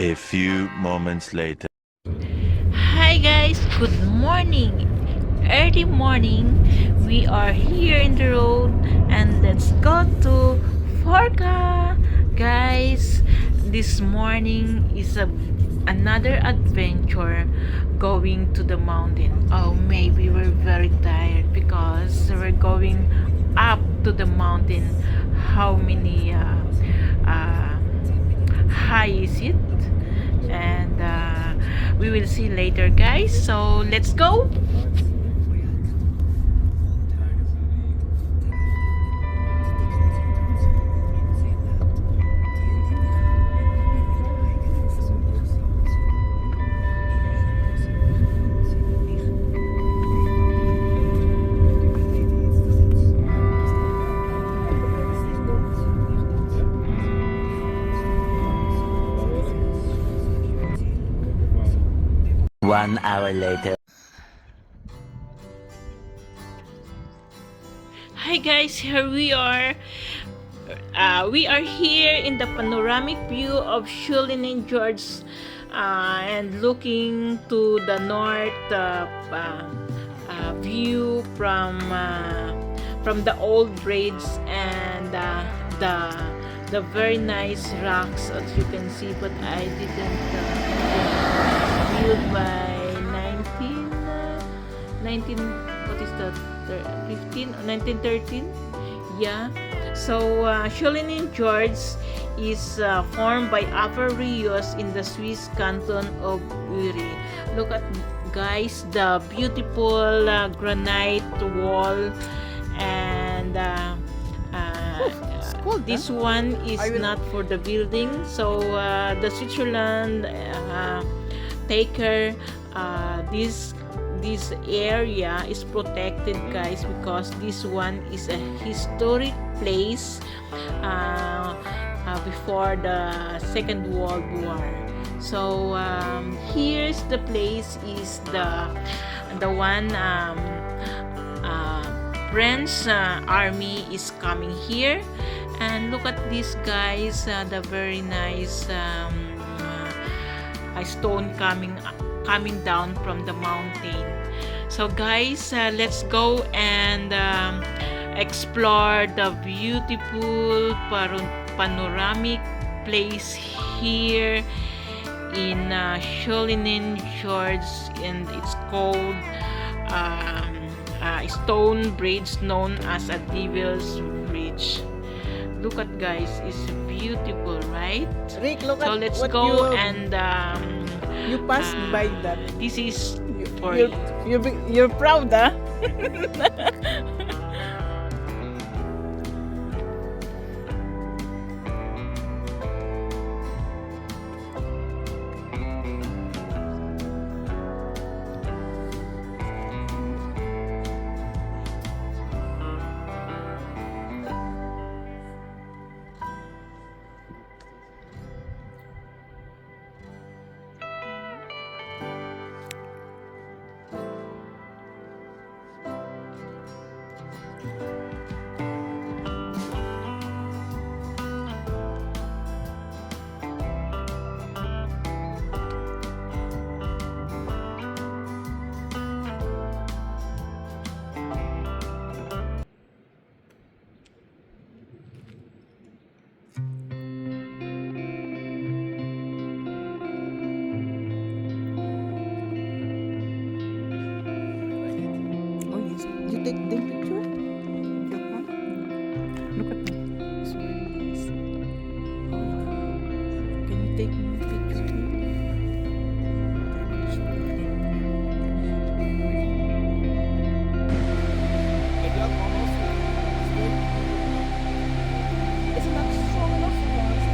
A few moments later. Hi guys, good morning. Early morning. We are here in the road and let's go to Forca. Guys, this morning is another adventure going to the mountain. Oh, maybe we're very tired because we're going up to the mountain. How many uh, high is it? And we will see later, guys. So let's go. One hour later. Hi guys, here we are. We are here in the panoramic view of Shulin George, and looking to the north view from the old bridge and the very nice rocks as you can see, but I didn't built by 19 what is that, 15 or 1913. Yeah. So Shulin George is formed by Upper Rios in the Swiss canton of Uri. Look at, guys, the beautiful granite wall, and this one is not for the building. So the Switzerland taker this area is protected, guys, because this one is a historic place before the Second World War. So here's the place is the one French army is coming here, and look at this, guys, the very nice stone coming down from the mountain. So guys, let's go and explore the beautiful panoramic place here in Shulin George, and it's called stone bridge known as a Devil's Bridge. Look at, guys, it's beautiful, right? Rick, look So at let's what go and you passed by that. this is for You're proud, huh? You take the picture? Look at me. It's very nice. Can you take me a picture? It's not strong enough for us.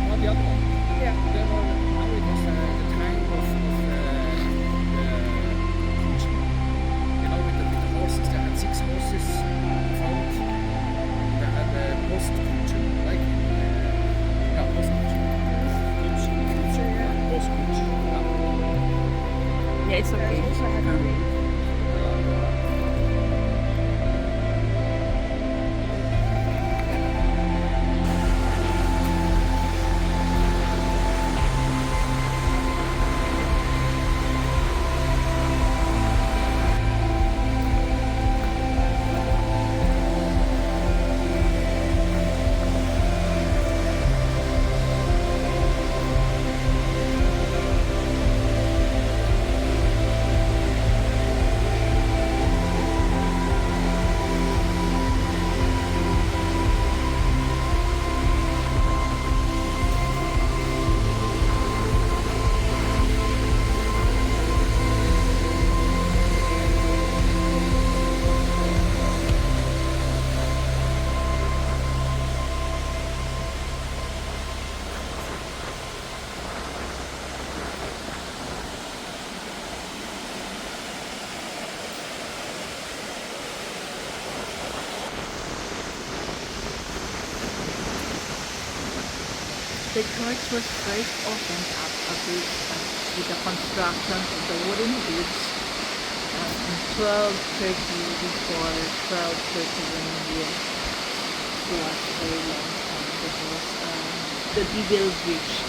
Not the other one. Yeah. There were, now it was the time of you know, with the horses. They had 6 horses in front. They had the Postkutsche, like yeah, Postkutsche. Postkutsche. Yeah, it's okay. The church was first opened up a bridge with the construction of the wooden bridge in 1230 before 1231 year. It was very long time. This was the Deville Bridge.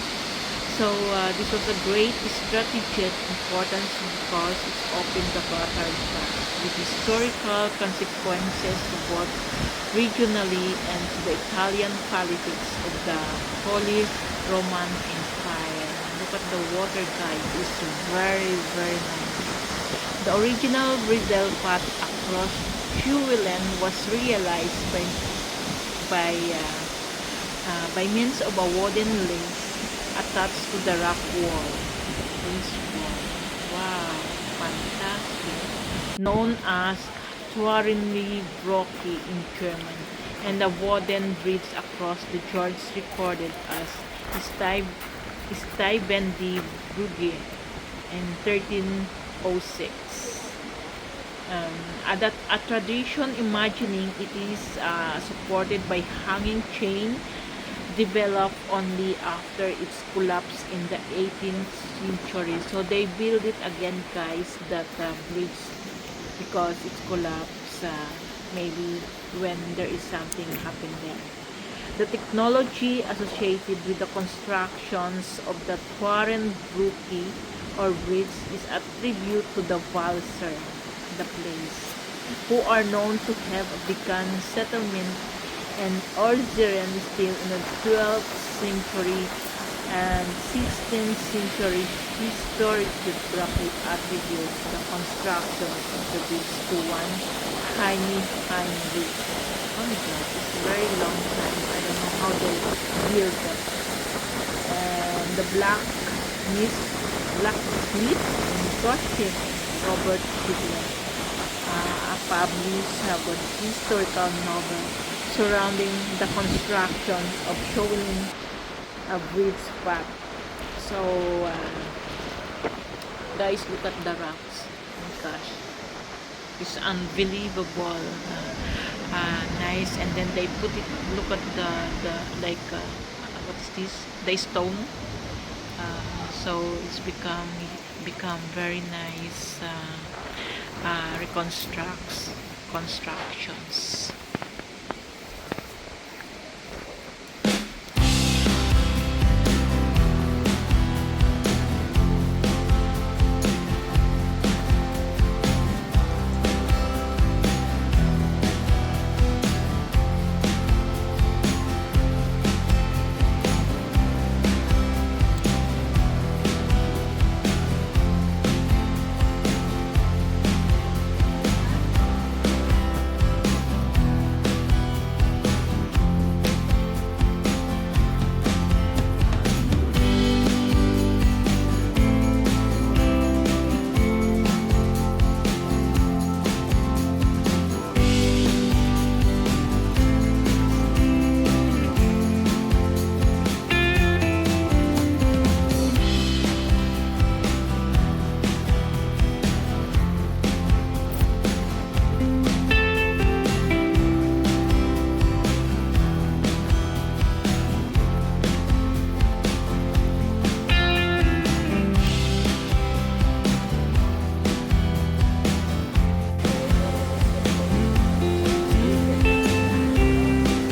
So this was a great strategic importance because it opened the Gothard Pass with historical consequences both regionally and to the Italian politics of the Holy Roman Empire. Look at the water, guys. It's very, very nice. The original bridle path across Huelen was realized by means of a wooden link attached to the rock wall. This wall. Wow, fantastic. Known as Tuarinli Brocki in German, and the wooden bridge across the George recorded as Stuyvendi Brugge in 1306. A tradition imagining it is supported by hanging chain developed only after its collapse in the 18th century. So they build it again, guys, that bridge, because it's collapsed maybe when there is something happened there. The technology associated with the constructions of the Tuarenbrücke or bridge is a tribute to the Walser, the place, who are known to have begun settlement and Orziren still in the 12th century and 16th century historic geography attributes the construction of the bridge to one Heinrich. Oh my god, it's a very long time. I don't know how they build that. And the blacksmith in Goshik, Robert Kidler, published a historical novel surrounding the construction of Shaolin bridge path. So guys, look at the rocks. Oh my gosh, it's unbelievable. Nice. And then they put it, look at the like what is this, the stone. So it's become very nice constructions.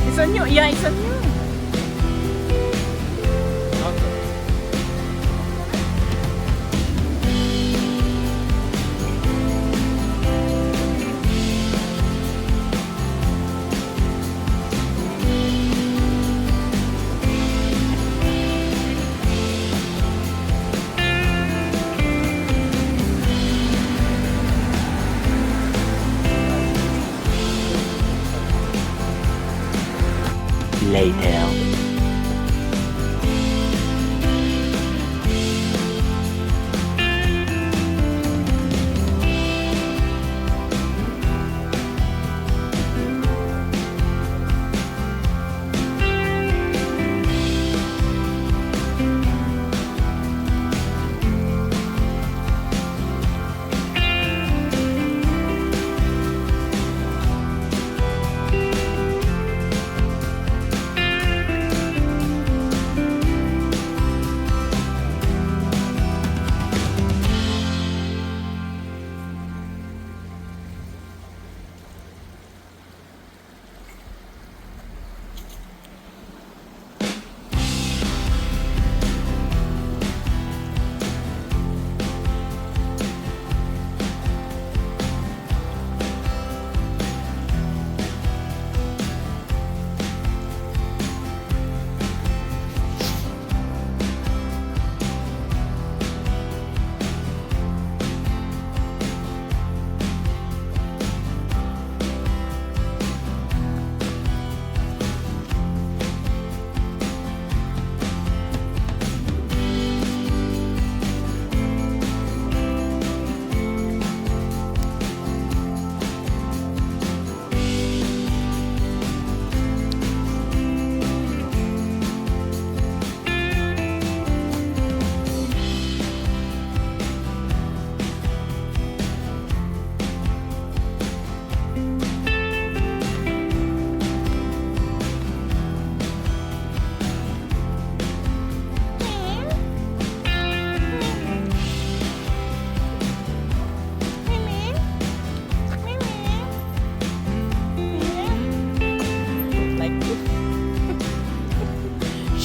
It's a new, yeah, it's a new. Later.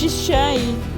She's shy.